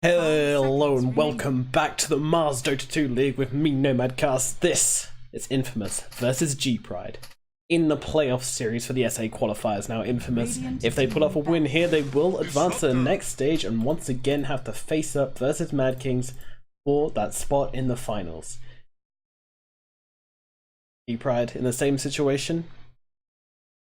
Hello and welcome back to the Mars Dota 2 League with me, NomadCasts. This is Infamous versus G-Pride in the playoff series for the SA qualifiers. Now, Infamous, if they pull off a win here, they will advance to the next stage and once again have to face up versus Mad Kings for that spot in the finals. G-Pride in the same situation.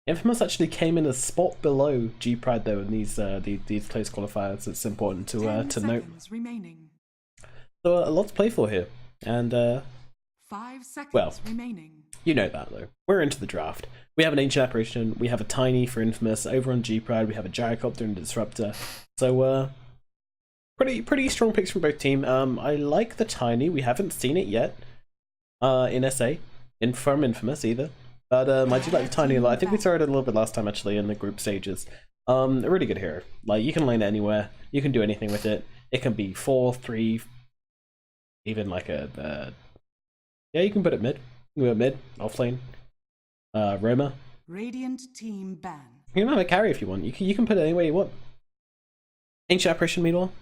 Infamous actually came in a spot below G-Pride though in these close qualifiers. It's important to note. Remaining. So a lot to play for here, and 5 seconds well, remaining. You know that though. We're into the draft. We have an Ancient Apparition, we have a Tiny for Infamous. Over on G-Pride we have a Gyrocopter and a Disruptor. So pretty strong picks from both team. I like the Tiny. We haven't seen it yet in SA, from Infamous either. But I do like the Tiny a lot. I think we saw it a little bit last time actually in the group stages. A really good hero. Like, you can lane it anywhere. You can do anything with it. It can be 4, 3, even like a yeah, you can put it mid. You can put it mid, offlane. Roma. Radiant team ban. You can have a carry if you want. You can put it anywhere you want. Ancient Apparition, meanwhile,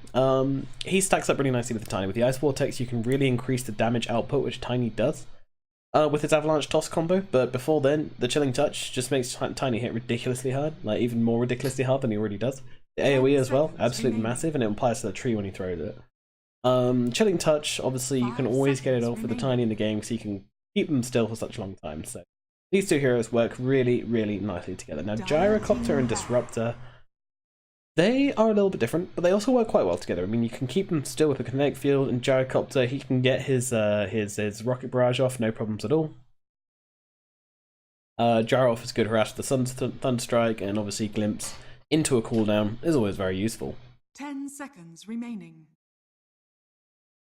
he stacks up really nicely with the Tiny. With the Ice Vortex, you can really increase the damage output, which Tiny does. With its Avalanche Toss combo, but before then, the Chilling Touch just makes Tiny hit ridiculously hard, like even more ridiculously hard than he already does. The AoE as well, absolutely massive, and it applies to the tree when he throws it. Chilling Touch, obviously you can always get it off with the Tiny in the game, so you can keep them still for such a long time. So these two heroes work really nicely together. Now Gyrocopter and Disruptor, they are a little bit different, but they also work quite well together. I mean, you can keep them still with a kinetic field, and Gyrocopter, he can get his rocket barrage off, no problems at all. Gyro offers good harass with the Thunderstrike, and obviously Glimpse into a cooldown is always very useful. 10 seconds remaining.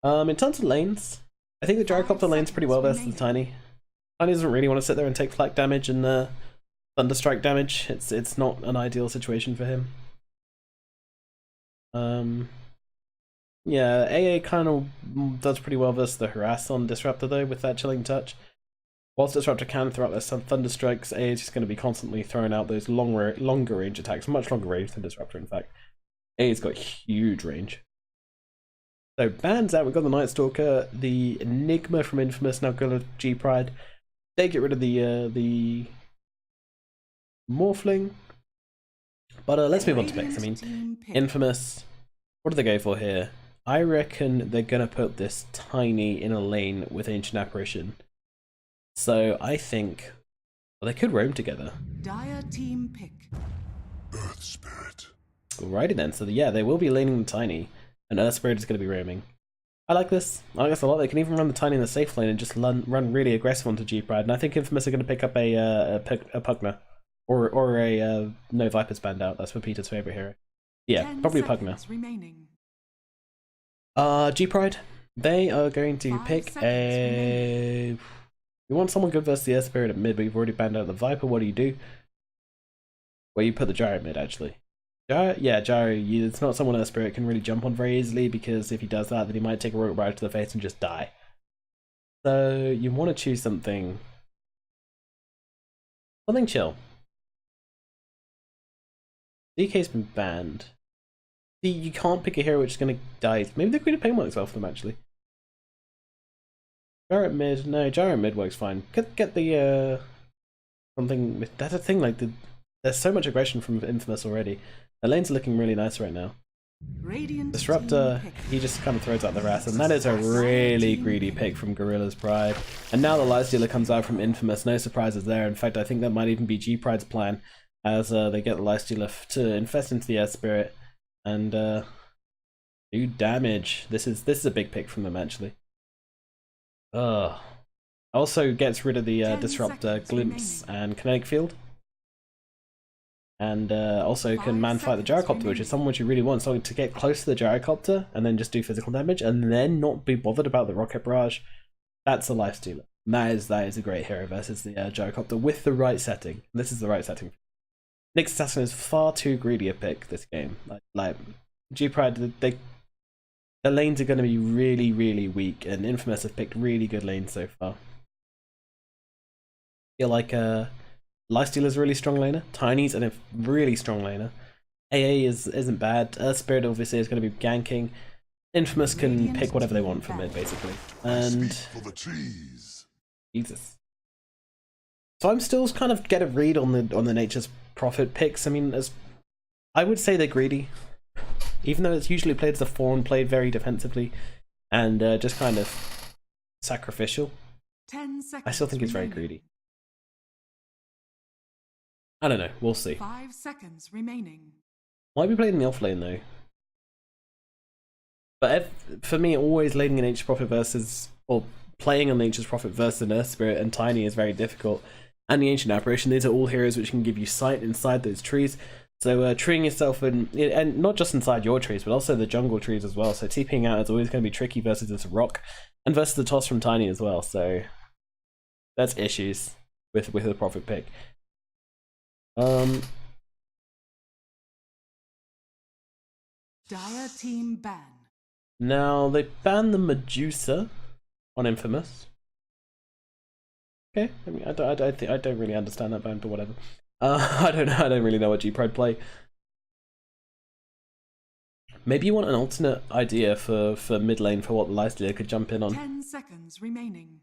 In terms of lanes, I think the Gyrocopter lane's pretty well versus the Tiny. Tiny doesn't really want to sit there and take flak damage and Thunderstrike damage. It's not an ideal situation for him. Yeah, AA kind of does pretty well versus the harass on Disruptor though with that Chilling Touch. Whilst Disruptor can throw out those Thunderstrikes, AA is just going to be constantly throwing out those longer range attacks, much longer range than Disruptor in fact. AA's got huge range. So bans out, we've got the Night Stalker, the Enigma from Infamous, now go to G-Pride. They get rid of the Morphling. But let's move on to picks. I mean, Infamous, what do they go for here? I reckon they're going to put this Tiny in a lane with Ancient Apparition. So I think, well, they could roam together. Dire team pick. Earth Spirit. Alrighty then, so yeah, they will be laning the Tiny, and Earth Spirit is going to be roaming. I like this. I like this a lot. They can even run the Tiny in the safe lane and just run really aggressive onto G-Pride, and I think Infamous are going to pick up a Pugna. Or a no, Viper's banned out. That's for Peter's favorite hero. Yeah, probably Pugna. G-Pride, they are going to pick a. You want someone good versus the Earth Spirit at mid, but you've already banned out the Viper. What do? Well, you put the Gyro at mid actually. Gyro, it's not someone Earth Spirit can really jump on very easily, because if he does that, then he might take a rocket barrage to the face and just die. So you want to choose something chill. DK's been banned. See, you can't pick a hero which is going to die. Maybe the Queen of Pain works well for them, actually. Gyro at mid. No, Gyro at mid works fine. Get the, something with... That's a thing, like, there's so much aggression from Infamous already. The lanes are looking really nice right now. Disruptor, he just kind of throws out the rest, and that is a really greedy pick from Gorillaz-Pride. And now the Lifestealer comes out from Infamous. No surprises there. In fact, I think that might even be G-Pride's plan, as they get the Lifestealer to infest into the Earth Spirit and do damage. This is a big pick from them actually. Also gets rid of the Disruptor, Glimpse, and Kinetic Field. And also can man-fight the Gyrocopter, which is someone which you really want, something to get close to the Gyrocopter and then just do physical damage and then not be bothered about the Rocket Barrage. That's a Lifestealer. That is a great hero versus the Gyrocopter with the right setting. This is the right setting. Nyx Assassin is far too greedy a pick this game. Like G-Pride, the lanes are going to be really weak, and Infamous have picked really good lanes so far. I feel like Lifestealer's a really strong laner. Tiny's a really strong laner. AA isn't bad. Earth Spirit obviously is going to be ganking. Infamous can pick whatever they want from mid, basically. And For the cheese. Jesus. So I'm still kind of get a read on the Nature's Prophet picks. I mean, as I would say they're greedy, even though it's usually played as a 4 and played very defensively and just kind of sacrificial. 10 seconds I still think it's very greedy. I don't know. We'll see. 5 seconds remaining. Might be played in the offlane though. But for me, always laning an Nature's Prophet versus, or playing on Nature's Prophet versus an Earth Spirit and Tiny is very difficult. And the Ancient Apparition, these are all heroes which can give you sight inside those trees. So treeing yourself in, and not just inside your trees, but also the jungle trees as well. So TPing out is always going to be tricky versus this rock, and versus the toss from Tiny as well. So that's issues with the Prophet pick. Dire team ban. Now they banned the Medusa on Infamous. Okay, I mean, I don't really understand that ban, but whatever. I don't really know what G-Pride play. Maybe you want an alternate idea for mid lane for what the Lifestealer could jump in on. 10 seconds remaining.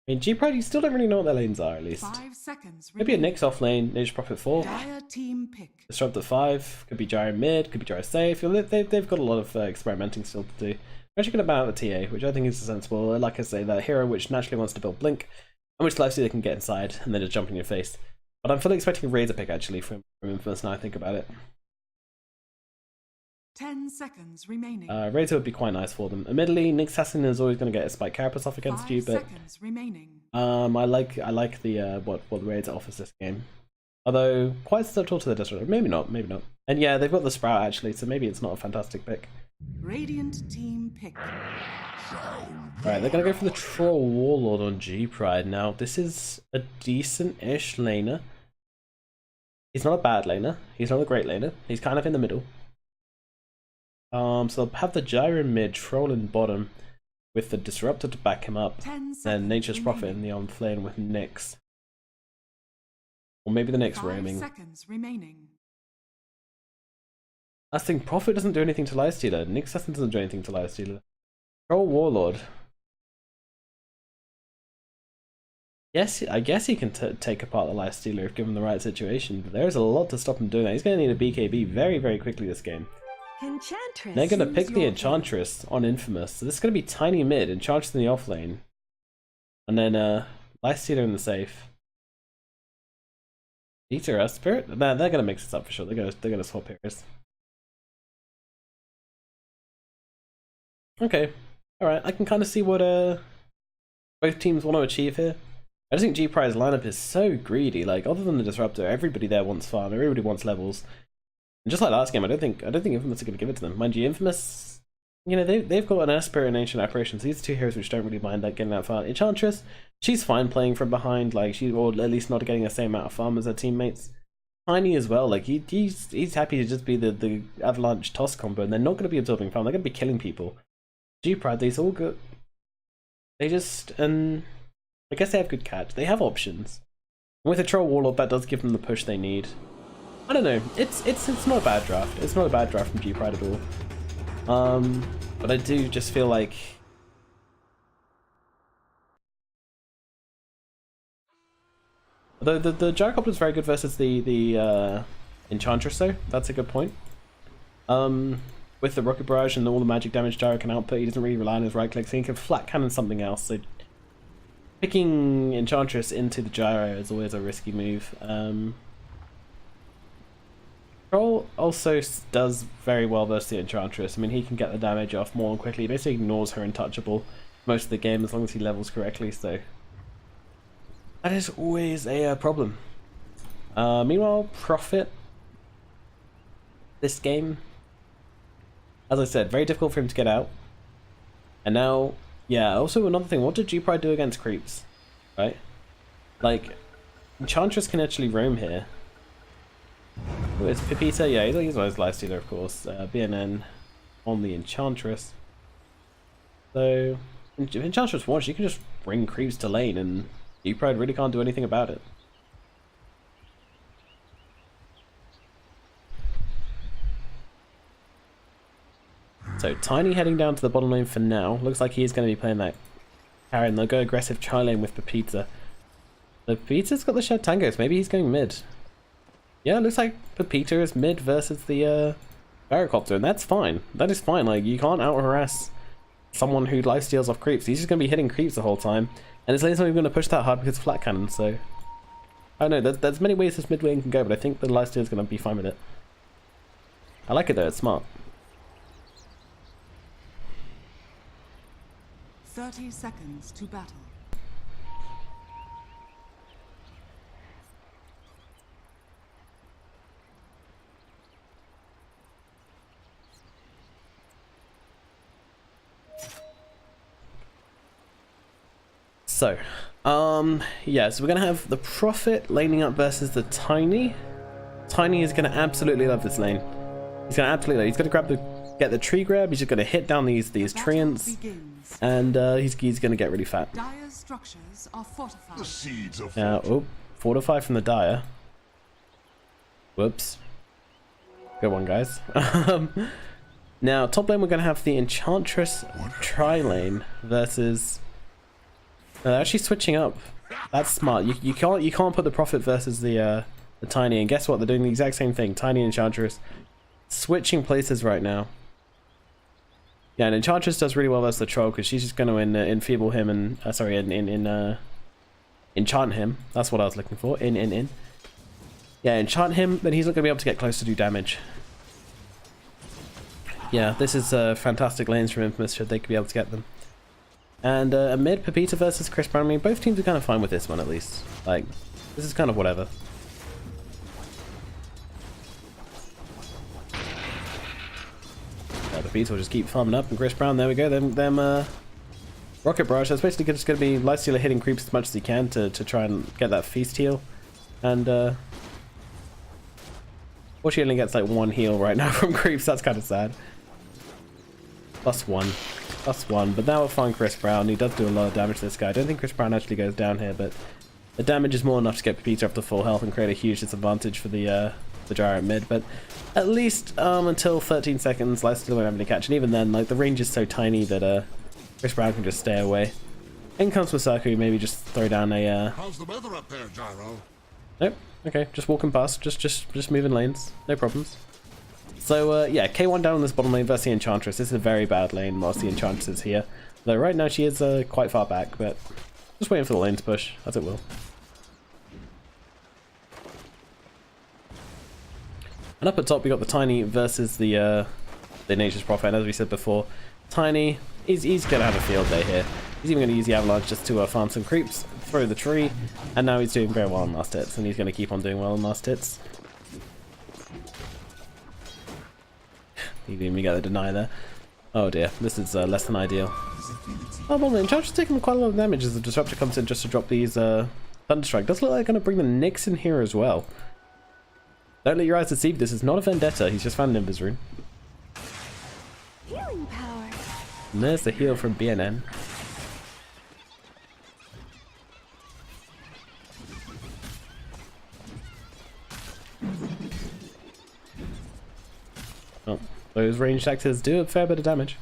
I mean, G-Pride, you still don't really know what their lanes are, at least. 5 seconds Maybe a remaining. Nyx off lane, Nature's Prophet 4. Dire team pick. Disrupt at 5, could be Gyro mid, could be Gyro safe. They've got a lot of experimenting still to do. I'm actually going to ban out the TA, which I think is sensible. Like I say, that hero which naturally wants to build Blink, and which Lifestealer can get inside and then just jump in your face. But I'm fully expecting a Razor pick actually from Infamous now I think about it. 10 seconds remaining. Razor would be quite nice for them. Admittedly, Nyx Assassin is always going to get a Spike Carapace off against 5 you, but seconds remaining. I like the what the Razor offers this game. Although quite susceptible to the Disruptor. Maybe not. And yeah, they've got the Sprout actually, so maybe it's not a fantastic pick. Radiant team pick. Alright, they're going to go for the Troll Warlord on G-Pride. Now, this is a decent-ish laner. He's not a bad laner. He's not a great laner. He's kind of in the middle. So they'll have the Gyro mid, Troll in bottom, with the Disruptor to back him up, 10 seconds and Nature's Prophet in remaining. the on lane with Nyx. Or maybe the Nyx 5 roaming. seconds remaining. Last thing, Prophet doesn't do anything to Lifestealer. Nyx Assassin doesn't do anything to Lifestealer. Troll Warlord. Yes, I guess he can take apart the Lifestealer if given the right situation, but there's a lot to stop him doing that. He's going to need a BKB very, very quickly this game. Enchantress. They're going to pick Choose the your Enchantress on Infamous, so this is going to be Tiny mid, Enchantress in the off lane, and then Lifestealer in the safe. Eater Earth Spirit? They're going to mix this up for sure. They're going to swap heroes. Okay, alright, I can kind of see what both teams want to achieve here. I just think G-Pride's lineup is so greedy. Like, other than the Disruptor, everybody there wants farm, everybody wants levels. And just like last game, I don't think Infamous are going to give it to them. Mind you, Infamous, you know, they've got an Earth Spirit and Ancient Apparitions. These are two heroes which don't really mind like getting that far. Enchantress, she's fine playing from behind, like or at least not getting the same amount of farm as her teammates. Tiny as well, like he's happy to just be the Avalanche toss combo, and they're not going to be absorbing farm. They're going to be killing people. G-Pride, these all good. They just, and I guess they have good catch. They have options. And with a Troll Warlord, that does give them the push they need. I don't know. It's not a bad draft. It's not a bad draft from G-Pride at all. But I do just feel like the Gyrocopter is very good versus the Enchantress though. That's a good point. With the Rocket Barrage and all the magic damage Gyro can output, he doesn't really rely on his right click, so he can flat cannon something else. So picking Enchantress into the Gyro is always a risky move. Troll also does very well versus the Enchantress. I mean, he can get the damage off more quickly. He basically ignores her untouchable most of the game as long as he levels correctly, so that is always a problem. Meanwhile, Prophet this game, as I said, very difficult for him to get out. And now, yeah, also another thing, what did G-Pride do against creeps? Right? Like, Enchantress can actually roam here. Oh, it's Pepita, yeah, he's on his Lifestealer, of course. BNN on the Enchantress. So, if Enchantress wants, you can just bring creeps to lane, and G-Pride really can't do anything about it. So Tiny heading down to the bottom lane for now. Looks like he's going to be playing that carry, and they'll go aggressive tri lane with Pepita. Pepita's got the Shed Tangos. Maybe he's going mid. Yeah, it looks like Pepita is mid versus the Barracopter, and that's fine. That is fine. Like, you can't out-harass someone who lifesteals off creeps. He's just going to be hitting creeps the whole time. And his lane's not even going to push that hard because it's flat cannon, so... I don't know, there's many ways this mid lane can go, but I think the lifesteal is going to be fine with it. I like it though, it's smart. 30 seconds to battle. So, yeah, so we're going to have the Prophet laning up versus the Tiny. Tiny is going to absolutely love this lane. He's going to absolutely love it. He's going to get the tree grab, he's just going to hit down these treants, and he's going to get really fat. Dire's structures are fortified. The seeds of Oh, fortify from the Dire. Whoops. Good one, guys. Now, top lane we're going to have the Enchantress tri-lane versus... they're actually switching up. That's smart. You can't put the Prophet versus the Tiny, and guess what? They're doing the exact same thing. Tiny and Enchantress switching places right now. Yeah, and Enchantress does really well versus the Troll because she's just going to enfeeble him and enchant him. That's what I was looking for. Yeah, enchant him, then he's not going to be able to get close to do damage. Yeah, this is fantastic lanes from Infamous should they be able to get them. And a mid Pepita versus Chris Brown. I mean, both teams are kind of fine with this one at least. Like, this is kind of whatever. Pepita will just keep farming up, and Chris Brown, there we go. Them Rocket Barrage. That's basically just going to be Lifestealer hitting creeps as much as he can to try and get that feast heal. And well, she only gets like one heal right now from creeps. That's kind of sad. +1, but now we'll find Chris Brown. He does do a lot of damage to this guy. I don't think Chris Brown actually goes down here, but the damage is more enough to get Pepita up to full health and create a huge disadvantage for the Gyro mid. But at least until 13 seconds, Light still won't have any catch, and even then, like, the range is so tiny that Chris Brown can just stay away. In comes Masaku, maybe just throw down a How's the weather up there, Gyro? Nope. Okay, just walking past, just moving lanes, no problems. So yeah, K1 down on this bottom lane versus the Enchantress. This is a very bad lane whilst the Enchantress is here. Though right now she is quite far back, but just waiting for the lane to push, as it will. And up at top we got the Tiny versus the Nature's Prophet. And as we said before, Tiny, he's gonna have a field day here. He's even gonna use the Avalanche just to farm some creeps, throw the tree, and now he's doing very well on last hits, and he's gonna keep on doing well on last hits. He didn't even get the deny there. Oh dear, this is less than ideal. Oh well, the Enchantress taking quite a lot of damage as the Disruptor comes in just to drop these Thunderstrike. Does look like they're going to bring the Nyx in here as well. Don't let your eyes deceive, this is not a Vendetta, he's just found an Invis Rune. Healing power. And there's the heal from BNN. Oh, those ranged actors do a fair bit of damage.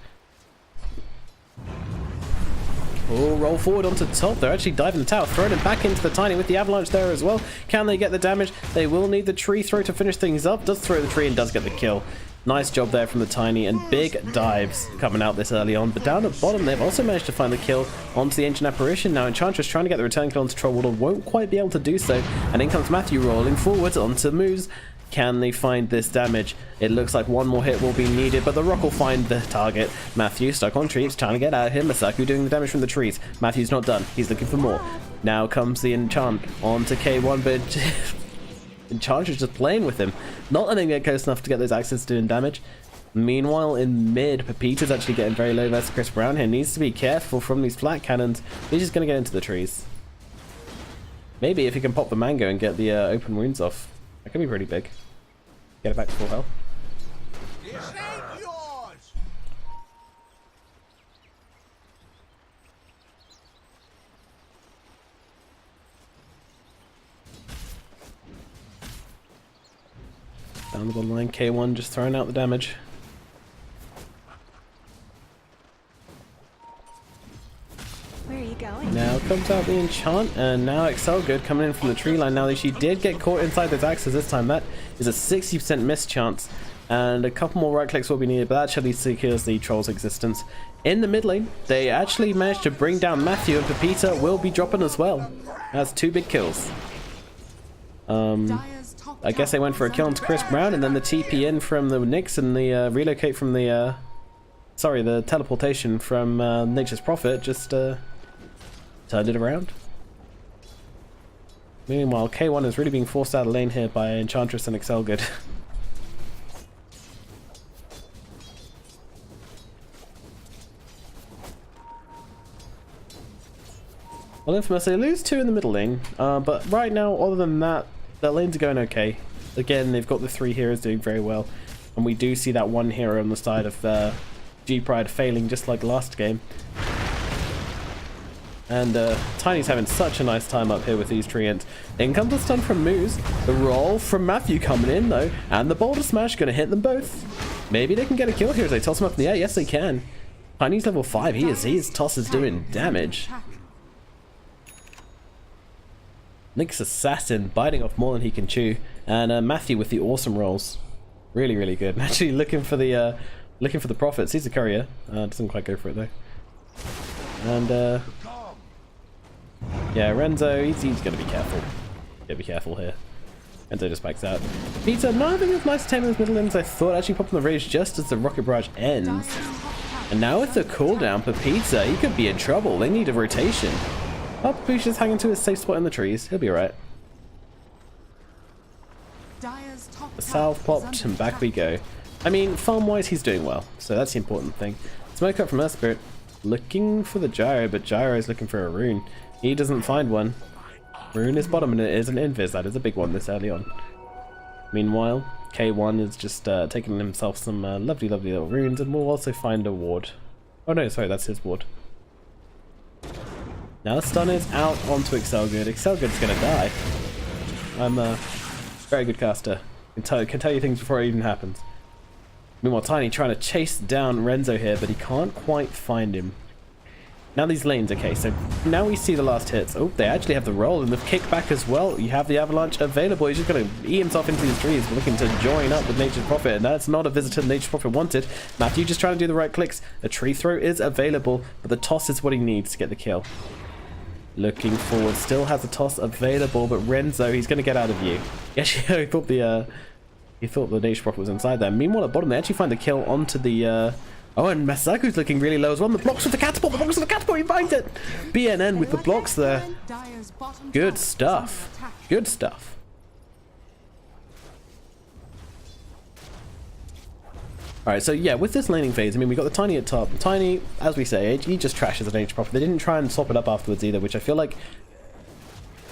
Oh, roll forward onto top. They're actually diving the tower, throwing it back into the Tiny with the Avalanche there as well. Can they get the damage? They will need the tree throw to finish things up. Does throw the tree and does get the kill. Nice job there from the Tiny, and big dives coming out this early on. But down at bottom, they've also managed to find the kill onto the Ancient Apparition. Now Enchantress trying to get the return kill onto Troll Water, won't quite be able to do so. And in comes Matthew rolling forward onto Moose. Can they find this damage? It looks like one more hit will be needed, but the rock will find the target. Matthew stuck on trees, trying to get out of him. Masaku doing the damage from the trees. Matthew's not done. He's looking for more. Now comes the enchant onto K1, but Enchantress just playing with him. Not letting him get close enough to get those axes doing damage. Meanwhile, in mid, Pepita's actually getting very low versus Chris Brown here. Needs to be careful from these flat cannons. He's just going to get into the trees. Maybe if he can pop the mango and get the open wounds off. That could be pretty big. Get it back to full health. This ain't yours! Down the bottom line, K1 just throwing out the damage. comes out the enchant, and now Excel good coming in from the tree line. Now she did get caught inside those axes this time. That is a 60% miss chance, and a couple more right clicks will be needed, but that actually secures the troll's existence. In the mid lane, they actually managed to bring down Matthew, and Pepita will be dropping as well. That's 2 big kills. I guess they went for a kill onto Chris Brown, and then the TP in from the Nyx and the relocate from the the teleportation from Nature's Prophet just turned it around. Meanwhile, K1 is really being forced out of lane here by Enchantress and Excelgood. Well, Infamous, they lose 2 in the middle lane, but right now, other than that, their lanes are going okay. Again, they've got the 3 heroes doing very well, and we do see that 1 hero on the side of G-Pride failing just like last game. And Tiny's having such a nice time up here with these treants. In comes the stun from Moose, the roll from Matthew coming in though, and the boulder smash gonna hit them both. Maybe they can get a kill here as they toss him up in the air. Yes, they can. Tiny's level 5. His toss is doing damage. Nyx Assassin biting off more than he can chew, and Matthew with the awesome rolls, really good. Actually looking for the Prophet. Sees the courier, doesn't quite go for it though. And yeah, Renzo, he's gonna be careful. Gotta be careful here. Renzo just backs out. Pizza, no, I think it's nice to tame those middle lanes. I thought actually popping the rage just as the rocket barrage ends. And now with the cooldown for Pizza, he could be in trouble. They need a rotation. Oh, Pizza's hanging to his safe spot in the trees. He'll be alright. The south popped and back we go. I mean, farm-wise, he's doing well, so that's the important thing. Smoke up from Earth Spirit, looking for the Gyro, but Gyro is looking for a rune. He doesn't find one. Rune is bottom, and it is an invis. That is a big one this early on. Meanwhile, K1 is just taking himself some lovely little runes, and we'll also find a ward. Oh no, sorry, that's his ward. Now the stun is out onto Excelgood. Excelgood's gonna die. I'm a very good caster. Can tell you things before it even happens. Meanwhile, Tiny trying to chase down Renzo here, but he can't quite find him. Now these lanes, okay, so now we see the last hits. Oh, they actually have the roll and the kickback as well. You have the avalanche available. He's just going to eat himself into these trees, looking to join up with Nature's Prophet, and that's not a visitor Nature's Prophet wanted. Matthew just trying to do the right clicks. A tree throw is available, but the toss is what he needs to get the kill. Looking forward, still has a toss available, but Renzo, he's going to get out of view. Actually, he thought the Nature's Prophet was inside there. Meanwhile, at bottom, they actually find the kill onto the oh, and Masaku's looking really low as well. The blocks with the catapult, he finds it! BNN with the blocks there. Good stuff. Good stuff. Alright, so yeah, with this laning phase, I mean, we got the Tiny at top. Tiny, as we say, he just trashes the Nature's Prophet. They didn't try and swap it up afterwards either, which I feel like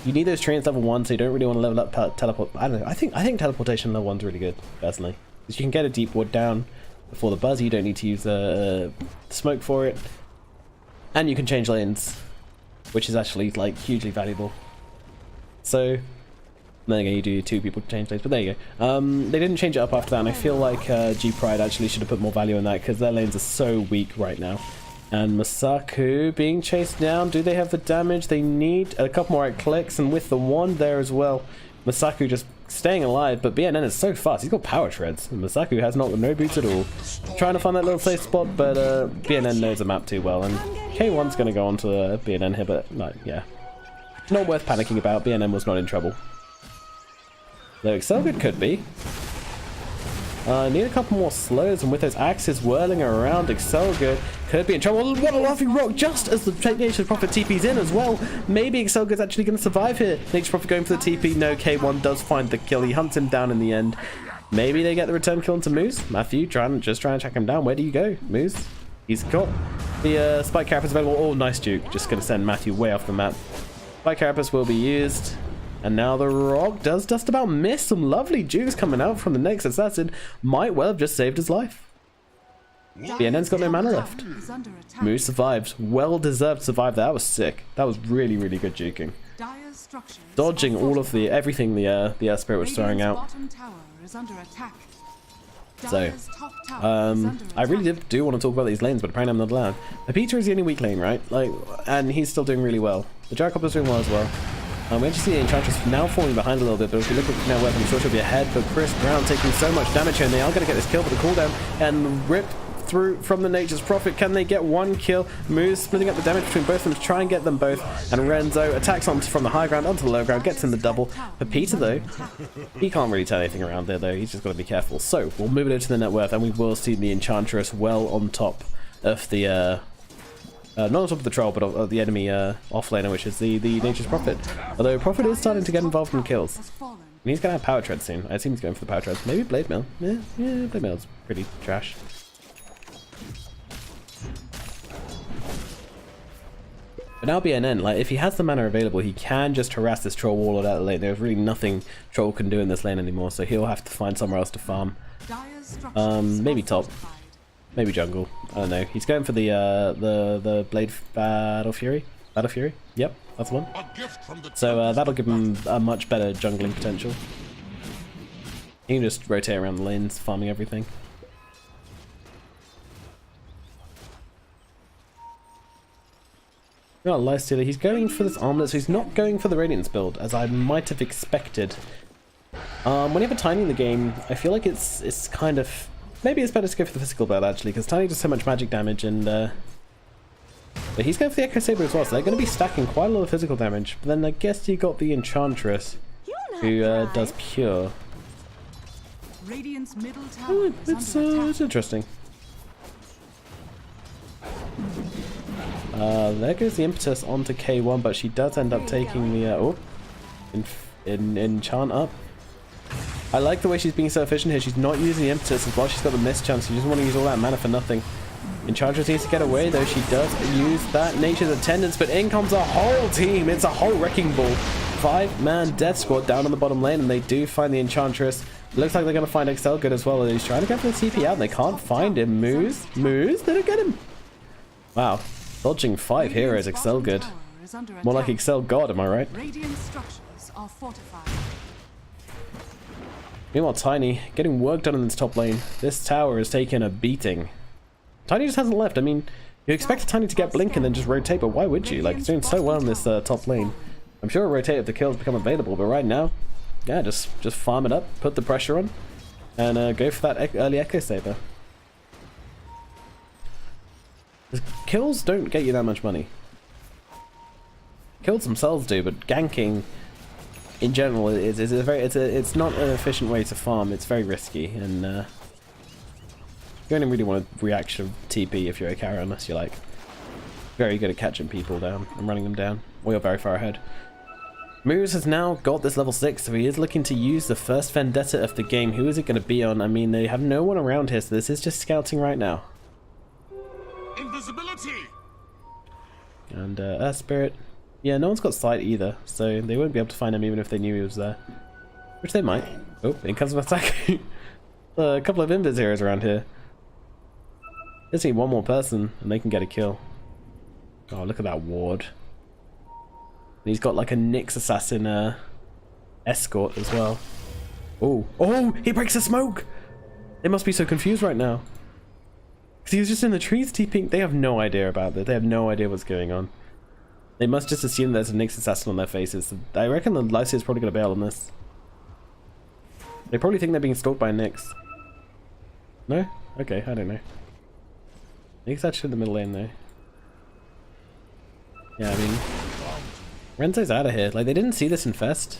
you need those treants level 1, so you don't really want to level up teleport. I don't know, I think teleportation level 1's really good, personally. Because you can get a deep ward down before the buzz, you don't need to use smoke for it, and you can change lanes, which is actually like hugely valuable. So then again, you do 2 people to change lanes, but there you go. They didn't change it up after that, and I feel like G-Pride actually should have put more value in that, because their lanes are so weak right now. And Masaku being chased down. Do they have the damage? They need a couple more right clicks, and with the wand there as well, Masaku just staying alive, but BNN is so fast. He's got power treads, and Masaku has no boots at all. Trying to find that little safe spot, but BNN knows the map too well, and K1's going to go on to BNN here, but no, yeah. Not worth panicking about. BNN was not in trouble. Though Excelgood could be. Need a couple more slows, and with those axes whirling around, Excelgood could be in trouble. What a laughing rock, just as the Nature's Prophet TP's in as well. Maybe Excelgood's actually going to survive here. Nature's Prophet going for the TP. No, K1 does find the kill. He hunts him down in the end. Maybe they get the return kill onto Moose. Matthew just trying to track him down. Where do you go, Moose? He's got the Spike Carapace available. Oh, nice juke. Just going to send Matthew way off the map. Spike Carapace will be used. And now the rock does just about miss. Some lovely jukes coming out from the next assassin. Might well have just saved his life. BNN's got no mana left. Moose survived. Well deserved survive. That was sick. That was really good juking. Dodging all of everything the Earth Spirit was throwing out. So, I really do want to talk about these lanes, but apparently I'm not allowed. Pepita is the only weak lane, right? Like, and he's still doing really well. The Gyrocopter's doing well as well. We actually see the Enchantress now falling behind a little bit, but if we look at net worth, I'm sure she'll be ahead. But Chris Brown taking so much damage here, and they are going to get this kill for the cooldown and rip through from the Nature's Prophet. Can they get one kill? Moves splitting up the damage between both of them to try and get them both. And Renzo attacks on from the high ground onto the low ground, gets in the double. Pepita though, he can't really turn anything around there though. He's just got to be careful. So we'll move it over to the net worth, and we will see the Enchantress well on top of the not on top of the troll, but of the enemy offlaner, which is the Nature's Prophet. Although Prophet is starting to get involved in kills. And he's going to have Power Tread soon. I assume he's going for the Power Treads. Maybe Blade Mail. Yeah, Blade Mail's pretty trash. But now BNN, like, if he has the mana available, he can just harass this troll warlord out of the lane. There's really nothing troll can do in this lane anymore, so he'll have to find somewhere else to farm. Maybe top. Maybe jungle. I don't know. He's going for the Blade Battle Fury. Battle Fury? Yep, that's the one. So that'll give him a much better jungling potential. He can just rotate around the lanes, farming everything. Not Lifestealer. He's going for this armlet, so he's not going for the Radiance build, as I might have expected. When you have a Tiny in the game, I feel like it's kind of... Maybe it's better to go for the physical build, actually, because Tiny does so much magic damage, and... But he's going for the Echo Saber as well, so they're going to be stacking quite a lot of physical damage. But then I guess you got the Enchantress, who does pure. Radiant's middle tower It's interesting. There goes the impetus onto K1, but she does end up taking the enchant up. I like the way she's being so efficient here. She's not using the impetus as well. She's got the miss chance. She doesn't want to use all that mana for nothing. Enchantress needs to get away, though. She does use that Nature's Attendance, but in comes a whole team. It's a whole wrecking ball. 5-man death squad down on the bottom lane, and they do find the Enchantress. Looks like they're going to find Excel good as well. He's trying to go for the TP out, and they can't find him. Moves. They don't get him. Wow. Dodging 5 heroes, Excel good. More like Excel God, am I right? Radiant structures are fortified. Meanwhile, Tiny getting work done in this top lane. This tower has taken a beating. Tiny just hasn't left. I mean, you expect Tiny to get blink and then just rotate, but why would you? Like, it's doing so well in this top lane. I'm sure it'll rotate if the kills become available, but right now, yeah, just farm it up, put the pressure on, and go for that early Echo Saber. Kills don't get you that much money. Kills themselves do, but ganking in general it's not an efficient way to farm. It's very risky, and you only really want to reaction TP if you're a carry, unless you're like very good at catching people down and running them down, or you're very far ahead. Moose has now got this level 6, so he is looking to use the first vendetta of the game. Who is it going to be on? I mean, they have no one around here, so this is just scouting right now. Invisibility. And Earth Spirit, yeah, no one's got sight either, so they won't be able to find him even if they knew he was there, which they might. Oh, in comes an attack. A couple of invis heroes around here. Just need one more person and they can get a kill. Oh, look at that ward. And he's got like a Nyx assassin escort as well. Oh, he breaks the smoke. They must be so confused right now. He was just in the trees TPing. They have no idea about this. They have no idea what's going on. They must just assume there's a Nyx assassin on their faces. I reckon the Lycia is probably going to bail on this. They probably think they're being stalked by Nyx. No? Okay, I don't know. Nyx actually in the middle lane though. Yeah, I mean, Renzo's out of here. Like, they didn't see this infest.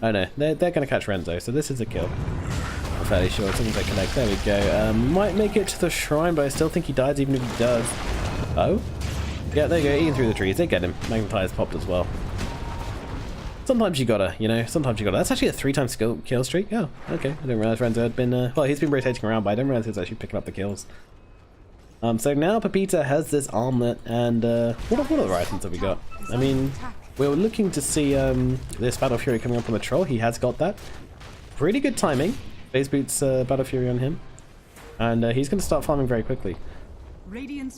Oh no, they're going to catch Renzo, so this is a kill. I'm fairly sure as soon as they connect. There we go. Might make it to the shrine, but I still think he dies even if he does. Oh? Yeah, there you go. Eating through the trees. They get him. Magnetized popped as well. Sometimes you gotta, you know, sometimes you gotta. That's actually a 3-time kill streak. Oh, okay. I didn't realize Renzo had been, well, he's been rotating around, but I didn't realize he was actually picking up the kills. So now Pepita has this armlet, and what other items have we got? I mean, we were looking to see this Battle Fury coming up on the troll. He has got that. Pretty good timing. Phase Boots Battle Fury on him. And he's going to start farming very quickly.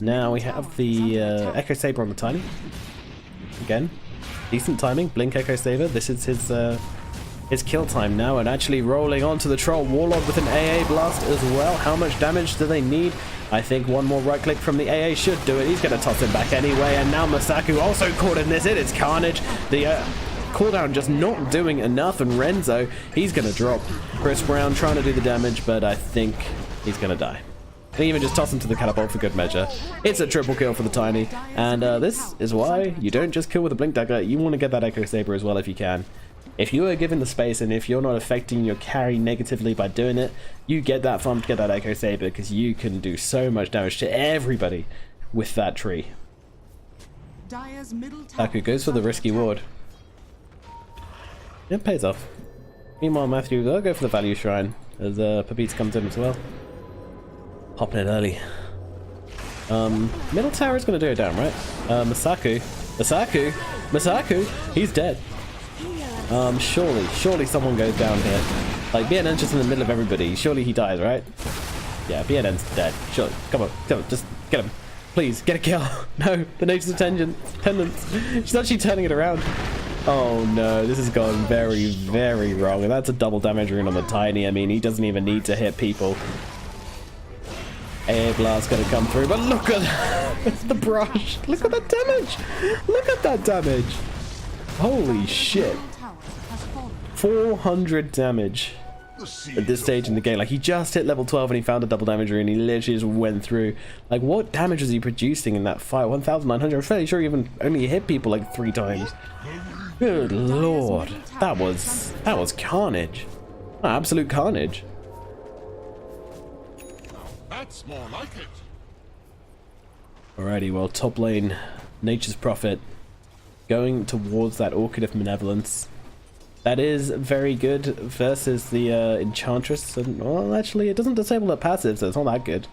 Now we have the Echo Saber on the Tiny. Again, decent timing. Blink Echo Saber. This is his It's kill time now, and actually rolling onto the Troll Warlord with an AA blast as well. How much damage do they need? I think one more right click from the AA should do it. He's going to toss him back anyway, and now Masaku also caught in this. It is carnage. The cooldown just not doing enough, and Renzo, he's going to drop. Chris Brown trying to do the damage, but I think he's going to die. And even just toss him to the catapult for good measure. It's a triple kill for the Tiny, and this is why you don't just kill with a Blink Dagger. You want to get that Echo Saber as well if you can. If you are given the space, and if you're not affecting your carry negatively by doing it, you get that farm to get that Echo Saber, because you can do so much damage to everybody with that tree. Taku goes for the risky ward. It pays off. Meanwhile, Matthew will go for the value shrine as Pepita comes in as well. Popping it early. Middle tower is going to do it down, right? Masaku, he's dead. Surely someone goes down here. Like, BNN's just in the middle of everybody. Surely he dies, right? Yeah, BNN's dead. Sure, come on, just get him. Please, get a kill. No, the nature's attendants. She's actually turning it around. Oh no, this has gone very, very wrong. And that's a double damage rune on the Tiny. I mean, he doesn't even need to hit people. AA Blast gonna come through, but look at the brush. Look at that damage. Look at that damage. Holy shit. 400 damage at this stage in the game. Like, he just hit level 12 and he found a double damage rune. He literally just went through. Like, what damage was he producing in that fight? 1,900. I'm fairly sure he even only hit people like 3 times. Good lord. That was carnage. Absolute carnage. That's more like it. Alrighty, well, top lane, Nature's Prophet, going towards that Orchid of Malevolence. That is very good versus the Enchantress. And, well, actually, it doesn't disable that passive, so it's not that good.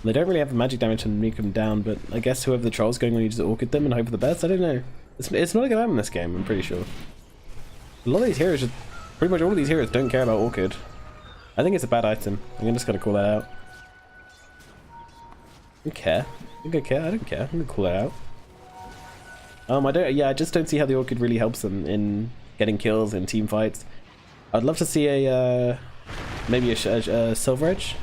They don't really have the magic damage to nuke them down, but I guess whoever the troll's going on, you just Orchid them and hope for the best. I don't know. It's not a good item in this game, I'm pretty sure. A lot of these heroes, pretty much all of these heroes don't care about Orchid. I think it's a bad item. I'm just going to call that out. I don't care. I don't care. I'm gonna call it out. I just don't see how the Orchid really helps them in getting kills in team fights. I'd love to see a maybe a Silver Edge.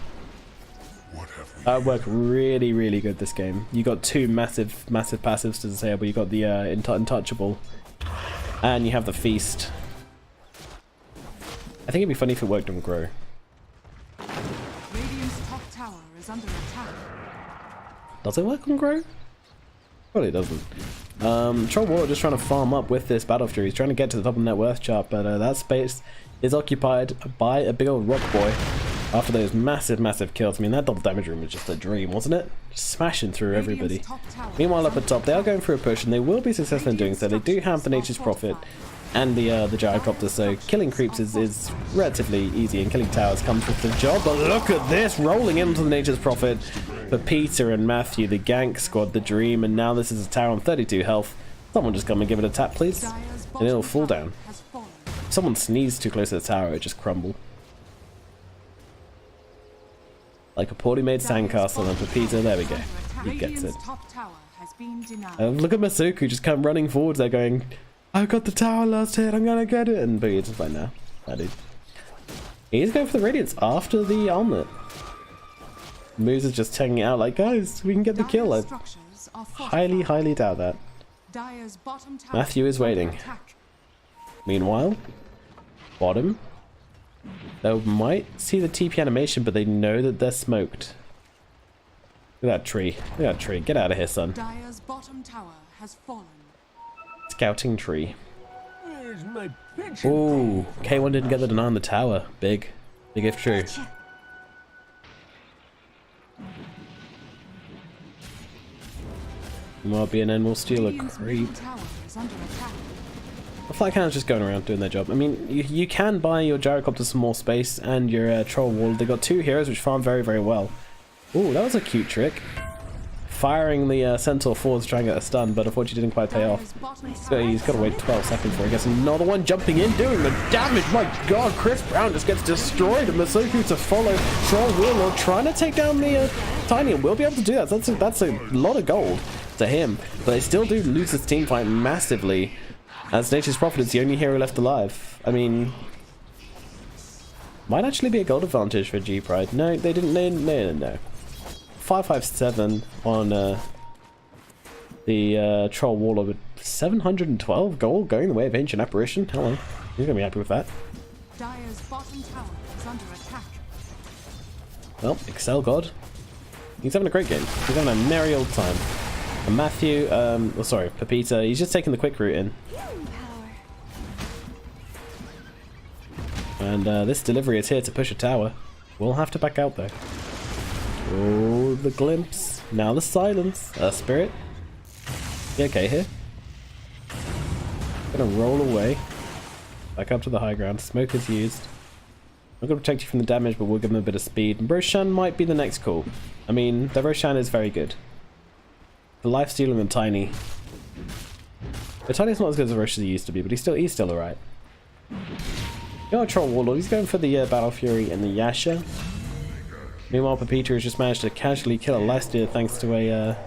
That would work really, really good this game. You got 2 massive passives to disable. You got the Untouchable, and you have the Feast. I think it'd be funny if it worked on Grow. Radiant's top tower is under attack. Does it work on Grow? Probably doesn't. Troll Warlord just trying to farm up with this Battle Fury. He's trying to get to the top of net worth chart, but that space is occupied by a big old rock boy after those massive kills. I mean, that double damage room was just a dream, wasn't it? Just smashing through everybody. Meanwhile, up at top, they are going for a push, and they will be successful in doing so. They do have the Nature's Prophet and the Gyrocopter, so killing creeps is relatively easy, and killing towers comes with the job. But look at this, rolling into the Nature's Prophet for Peter and Matthew, the gank squad, the dream, and now this is a tower on 32 health. Someone just come and give it a tap, please, and it'll fall down. If someone sneezes too close to the tower, it just crumble. Like a poorly made sandcastle, and for Peter, there we go. He gets it. Look at Masuku just come running forwards there going, I got the tower last hit, I'm gonna get it, and Boogie just like, nah, that dude. He's going for the Radiance after the Armlet. Moose is just taking it out like, guys, we can get the kill. I highly doubt that. Matthew is waiting. Meanwhile, bottom, they might see the TP animation, but they know that they're smoked. Look at that tree. Look at that tree. Get out of here, son. Dire's bottom tower has fallen. Scouting tree. Ooh, K1 didn't get the deny on the tower. Big if true. Well, BNN will steal a creep. The flight cannon's just going around doing their job. I mean, you can buy your Gyrocopter some more space and your Troll Wall. They got 2 heroes which farm very well. Ooh, that was a cute trick. Firing the Centaur forwards to try and get a stun, but unfortunately didn't quite pay off. So he's got to wait 12 seconds for it. He gets another one jumping in, doing the damage. My god, Chris Brown just gets destroyed, and Masuku to follow. Troll Warlord trying to take down the Tiny, and will be able to do that. That's a lot of gold to him, but they still do lose this team fight massively, as Nature's Prophet is the only hero left alive. I mean, Might actually be a gold advantage for G-Pride. No, they didn't. No. 557 on the Troll Warlord with 712 gold going the way of Ancient Apparition. Hello. He's gonna be happy with that. Dire's bottom tower is under attack. Well, Excel God. He's having a great game. He's having a merry old time. And Matthew, Pepita, he's just taking the quick route in. And this delivery is here to push a tower. We'll have to back out though. Oh, the glimpse. Now the silence. Spirit. You okay here? Gonna roll away. Back up to the high ground. Smoke is used. I'm gonna protect you from the damage, but we'll give him a bit of speed. And Roshan might be the next call. I mean, the Roshan is very good. The life stealing and Tiny. The Tiny's not as good as the Roshan used to be, but he's still alright. You know, Troll Warlord, he's going for the Battle Fury and the Yasha. Meanwhile, Pepita has just managed to casually kill a Lifesteal thanks to a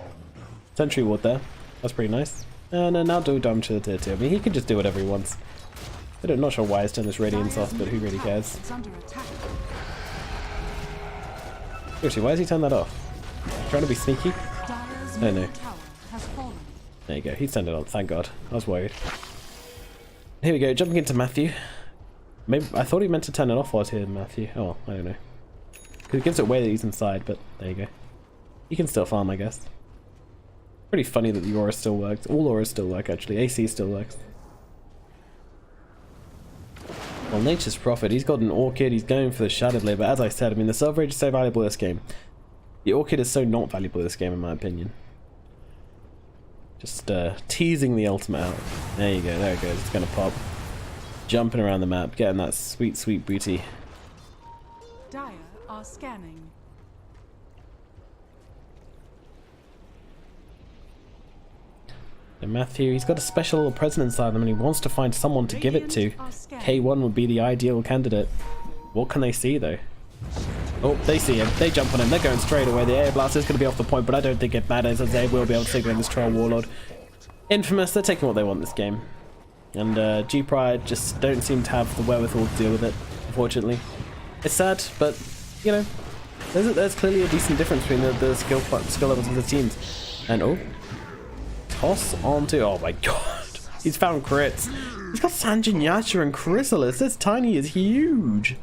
Sentry Ward there. That's pretty nice. And now do damage to the tier 2. I mean, he can just do whatever he wants. I'm not sure why he's turned this Radiance off, but who really cares? Seriously, why has he turned that off? Trying to be sneaky? Oh no. There you go, he's turned it on, thank God. I was worried. Here we go, jumping into Matthew. Maybe I thought he meant to turn it off while I was here, Matthew. Oh, well, I don't know. Because it gives it away that he's inside, but there you go. He can still farm, I guess. Pretty funny that the aura still works. All auras still work, actually. AC still works. Well, Nature's Prophet, he's got an Orchid, he's going for the Shadow Blade, but as I said, I mean, the Silver Age is so valuable in this game. The Orchid is so not valuable in this game, in my opinion. Just teasing the ultimate out. There you go, there it goes, it's gonna pop. Jumping around the map, getting that sweet, sweet booty. Dire are scanning. And Matthew, he's got a special little present inside him and he wants to find someone to give it to. K1 would be the ideal candidate. What can they see though? Oh, they see him. They jump on him. They're going straight away. The air blast is going to be off the point, but I don't think it matters as they will be able to take away this Troll Warlord. Infamous, they're taking what they want this game. And G-Pride just don't seem to have the wherewithal to deal with it, unfortunately. It's sad, but, you know, there's clearly a decent difference between the skill levels of the teams. And, oh, toss onto, oh my god, he's found crits. He's got Sanjin, Yasha, and Chrysalis. This Tiny is huge.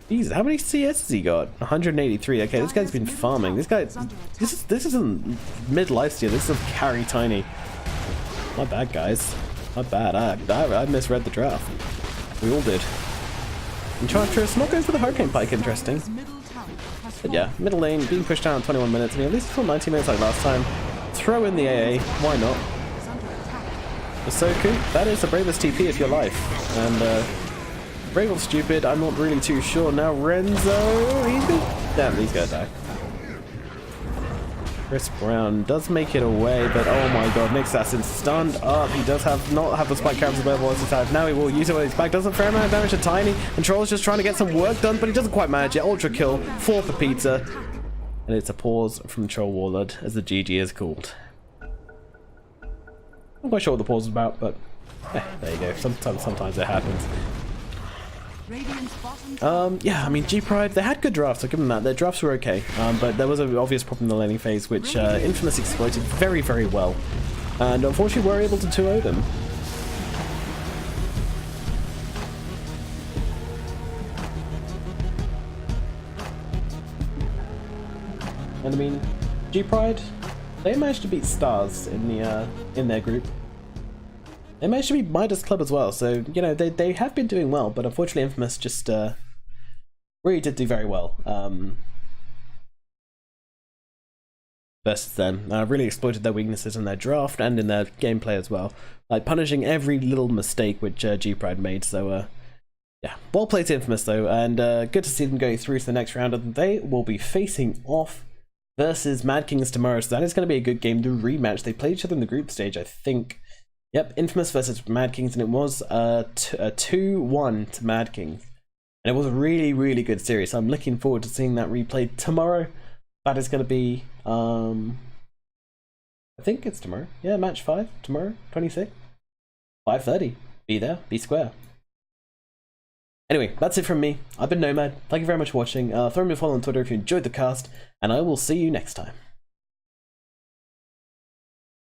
Jesus, how many CS has he got? 183. Okay, this guy's been farming. This guy, this isn't mid lifesteal. This is carry Tiny. My bad, guys. My bad. I misread the draft. We all did. Enchantress not going for the Hurricane Pike. Interesting. But yeah, middle lane being pushed down in 21 minutes. I mean, at least for 90 minutes like last time. Throw in the AA. Why not? Ahsoka, that is the bravest TP of your life. And brave or stupid, I'm not really too sure. Now Renzo, he's been... Damn, he's gonna die. Chris Brown does make it away, but oh my god, Nick Assassin stunned up. He does not have the spike carries available at the time. Now he will use it when he's back. Does a fair amount of damage to Tiny, and Troll's just trying to get some work done, but he doesn't quite manage it. Ultra kill for Pepita. And it's a pause from Troll Warlord, as the GG is called. I'm quite sure what the pause is about, but there you go. Sometimes it happens. Yeah, I mean, G-Pride, they had good drafts, I'll give them that. Their drafts were okay, but there was an obvious problem in the laning phase, which Infamous exploited very, very well. And unfortunately, we were able to 2-0 them. And I mean, G-Pride, they managed to beat Stars in the in their group. They managed to beat Midas Club as well, so you know they have been doing well, but unfortunately Infamous just really did do very well versus them. Really exploited their weaknesses in their draft and in their gameplay as well, like punishing every little mistake which G-Pride made. So yeah, well played to Infamous though, and good to see them going through to the next round. And they will be facing off versus Mad Kings tomorrow, so that is going to be a good game to rematch. They played each other in the group stage, I think. Yep, Infamous versus Mad Kings, and it was a 2-1 to Mad Kings. And it was a really, really good series, so I'm looking forward to seeing that replayed tomorrow. That is going to be, I think it's tomorrow. Yeah, match 5, tomorrow, 26. 5:30. Be there, be square. Anyway, that's it from me. I've been Nomad. Thank you very much for watching. Throw me a follow on Twitter if you enjoyed the cast, and I will see you next time.